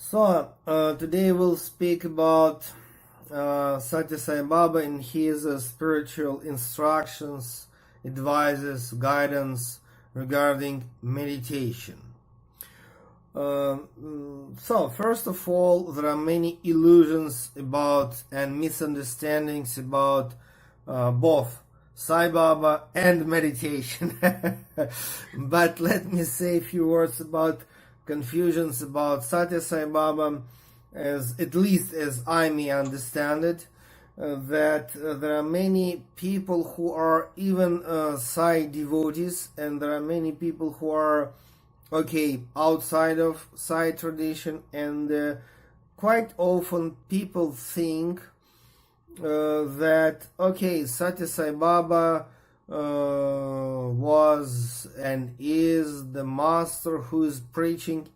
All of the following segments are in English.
Today we'll speak about Sathya Sai Baba and his spiritual instructions, advices, guidance regarding meditation. First of all, there are many illusions about and misunderstandings about both Sai Baba and meditation. But let me say a few words about confusions about Sathya Sai Baba, at least as I may understand it, that there are many people who are even Sai devotees, and there are many people who are outside of Sai tradition, and quite often people think that Sathya Sai Baba was and is the master who is preaching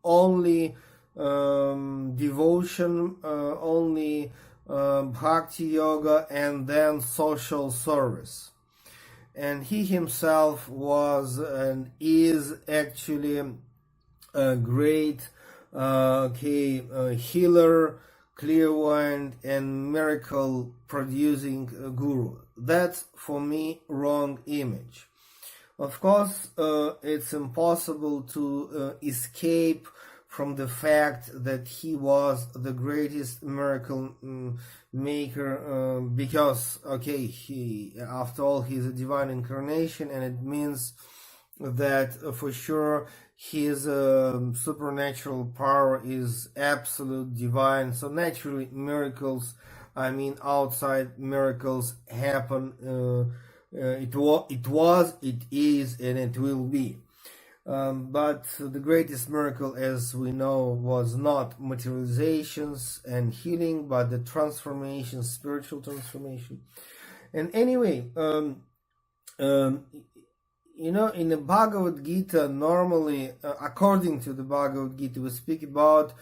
only devotion, only bhakti yoga, and then social service. And he himself was and is actually a great healer, clairvoyant, and miracle producing guru. That's for me wrong image. Of course, it's impossible to escape from the fact that he was the greatest miracle maker, because he, after all, he's a divine incarnation, and it means that for sure his supernatural power is absolute divine. So naturally miracles, outside miracles happen. It was, it is, and it will be. But the greatest miracle, as we know, was not materializations and healing, but the transformation, spiritual transformation. And anyway, in the Bhagavad Gita, normally, according to the Bhagavad Gita, we speak about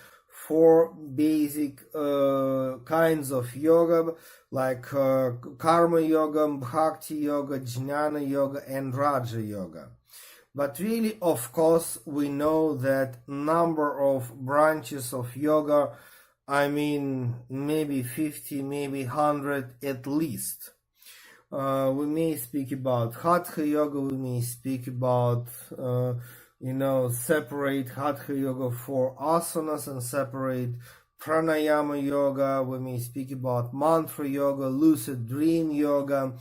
4 basic kinds of yoga, like karma yoga, bhakti yoga, jnana yoga, and raja yoga. But really, of course, we know that number of branches of yoga, maybe 50, maybe 100 at least. We may speak about Hatha Yoga, we may speak about, separate Hatha Yoga for asanas and separate Pranayama Yoga. We may speak about Mantra Yoga, Lucid Dream Yoga,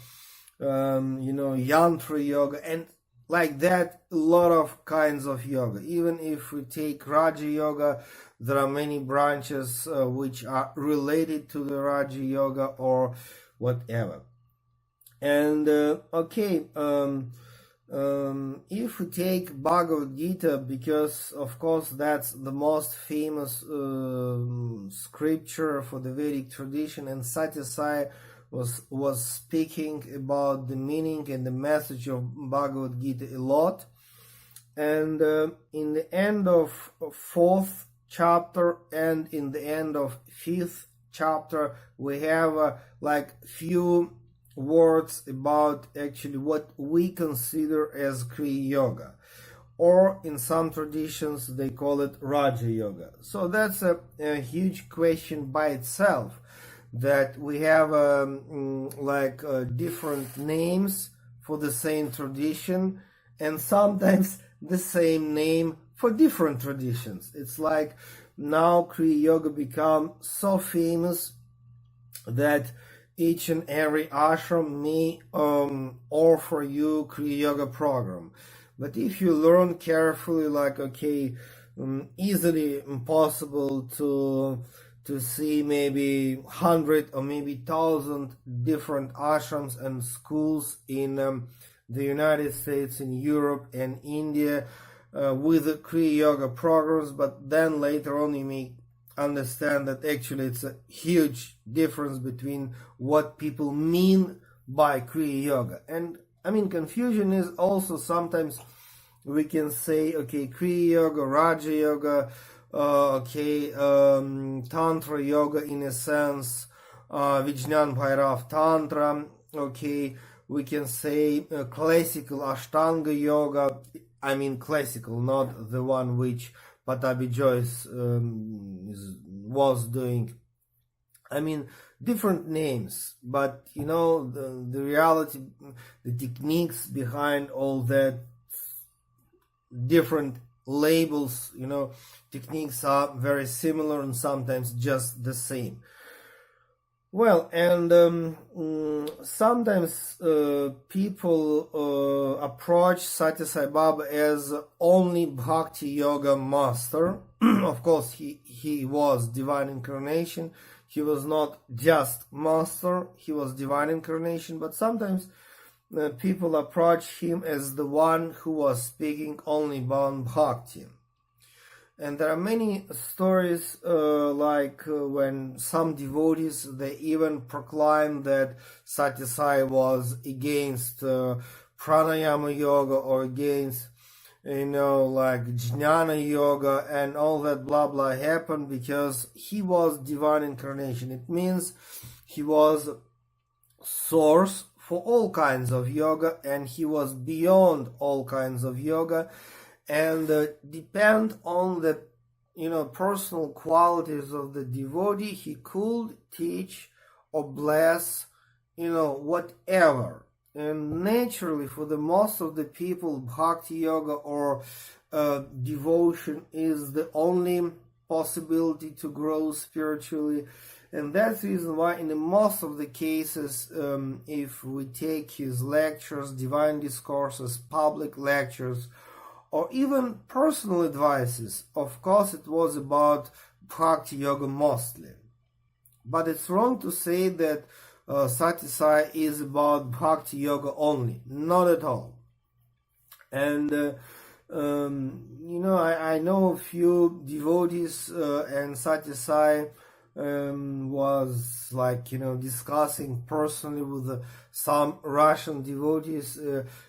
Yantra Yoga, and like that, a lot of kinds of yoga. Even if we take Raja Yoga, there are many branches which are related to the Raja Yoga or whatever. And if we take Bhagavad Gita, because of course that's the most famous scripture for the Vedic tradition, and Sathya Sai was speaking about the meaning and the message of Bhagavad Gita a lot. And in the end of 4th chapter and in the end of 5th chapter, we have few words about actually what we consider as Kriya Yoga, or in some traditions they call it Raja Yoga. So that's a huge question by itself, that we have different names for the same tradition, and sometimes the same name for different traditions. It's like now Kriya Yoga become so famous that each and every ashram may offer you Kriya Yoga program. But if you learn carefully, easily impossible to see maybe 100 or maybe 1,000 different ashrams and schools in the United States, in Europe and India with the Kriya Yoga programs. But then later on you may understand that actually it's a huge difference between what people mean by Kriya Yoga. And confusion is also sometimes we can say, Kriya Yoga, Raja Yoga, Tantra Yoga in a sense, Vijnan Bhairav Tantra, we can say classical Ashtanga Yoga, classical, not the one which Pattabhi Jois was doing. I mean, different names, but you know, the reality, the techniques behind all that, different labels, you know, techniques are very similar and sometimes just the same. Well, and sometimes people approach Sathya Sai Baba as only Bhakti Yoga master. Of course, he was divine incarnation. He was not just master, he was divine incarnation, but sometimes people approach him as the one who was speaking only about Bhakti. And there are many stories like when some devotees, they even proclaim that Sathya Sai was against pranayama yoga or against, you know, like jnana yoga, and all that blah blah happened because he was divine incarnation. It means he was source for all kinds of yoga, and he was beyond all kinds of yoga, and depend on the, you know, personal qualities of the devotee, he could teach or bless, you know, whatever. And naturally, for the most of the people, Bhakti Yoga or devotion is the only possibility to grow spiritually. And that's the reason why in the most of the cases, if we take his lectures, divine discourses, public lectures, or even personal advices, of course it was about Bhakti Yoga mostly. But it's wrong to say that Sathya Sai is about Bhakti Yoga only. Not at all. And, you know, I know a few devotees, and Sathya Sai was like, you know, discussing personally with some Russian devotees,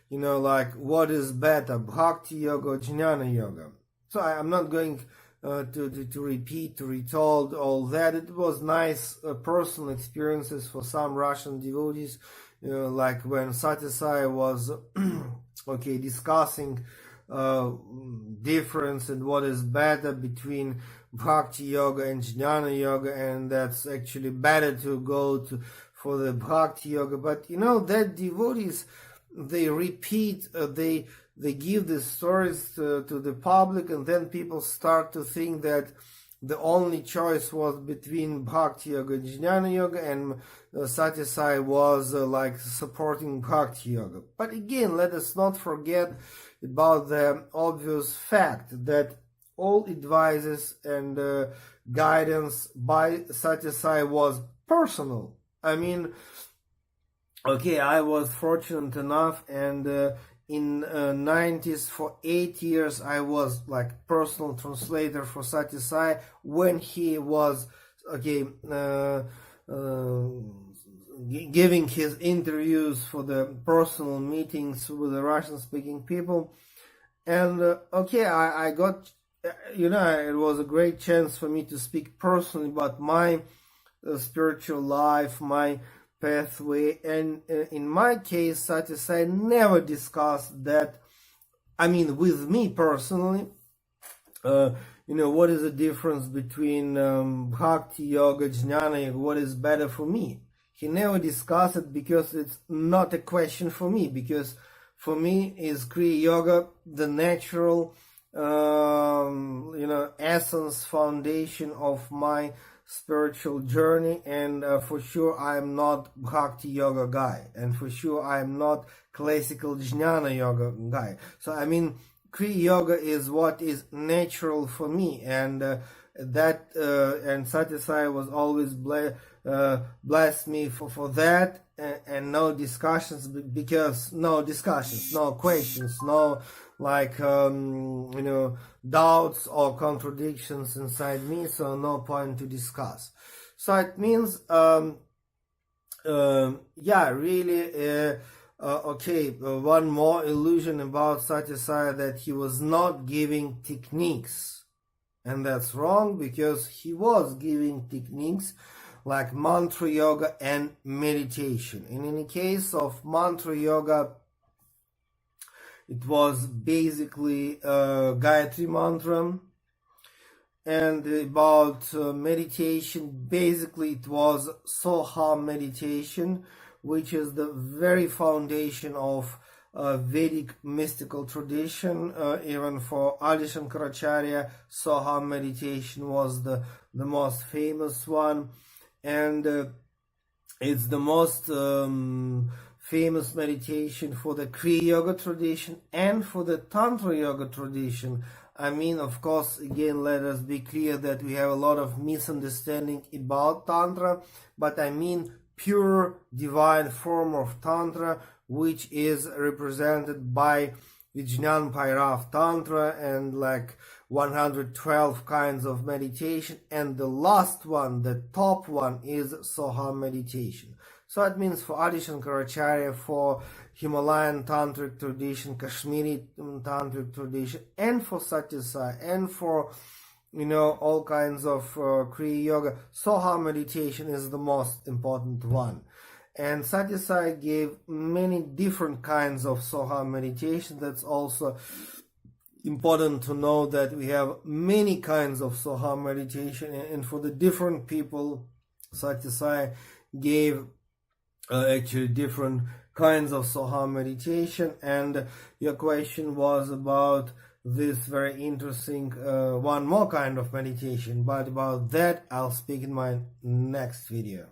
you know, like what is better, Bhakti Yoga or Jnana Yoga. So I'm not going to repeat, to retold all that. It was nice personal experiences for some Russian devotees, like when Sathya Sai was okay discussing difference and what is better between Bhakti Yoga and Jnana Yoga, and that's actually better to go for the Bhakti Yoga. But you know that devotees, they repeat, they give these stories to the public, and then people start to think that the only choice was between Bhakti Yoga and Jnana Yoga, and Sathya Sai was like supporting Bhakti Yoga. But again, let us not forget about the obvious fact that all advices and guidance by Sathya Sai was personal. I mean, okay, I was fortunate enough, and in 90s for 8 years I was like personal translator for Sathya Sai when he was giving his interviews for the personal meetings with the Russian speaking people. And I got, it was a great chance for me to speak personally about my spiritual life, my pathway. And in my case, Sathya Sai never discussed that, with me personally, what is the difference between Bhakti Yoga, Jnana Yoga, what is better for me. He never discussed it because it's not a question for me, because for me is Kriya Yoga the natural, essence, foundation of my spiritual journey, and for sure I am not Bhakti Yoga guy, and for sure I am not classical Jnana Yoga guy. So Kriya Yoga is what is natural for me, and and Sathya Sai was always blessed me for that, and no discussions, because no discussions, no questions, no doubts or contradictions inside me, so no point to discuss. So it means one more illusion about Sathya Sai, that he was not giving techniques, and that's wrong, because he was giving techniques like mantra yoga and meditation. And in the case of mantra yoga, it was basically Gayatri mantra, And about meditation, basically it was Soha meditation, which is the very foundation of Vedic mystical tradition. Even for Adi Shankaracharya, Soha meditation was the most famous one, and it's the most famous meditation for the Kriya Yoga tradition and for the Tantra Yoga tradition. I mean, of course, again, let us be clear that we have a lot of misunderstanding about Tantra, but I mean pure divine form of Tantra, which is represented by Vijnan Bhairav Tantra and like 112 kinds of meditation, and the last one, the top one, is Soha meditation. So it means for Adi Shankaracharya, for Himalayan Tantric tradition, Kashmiri Tantric tradition, and for Sathya Sai, and for all kinds of Kriya Yoga, Soha meditation is the most important one. And Sathya Sai gave many different kinds of Soha meditation. That's also important to know, that we have many kinds of Soha meditation, and for the different people, Sathya Sai gave actually different kinds of Soha meditation. And your question was about this very interesting one more kind of meditation, but about that I'll speak in my next video.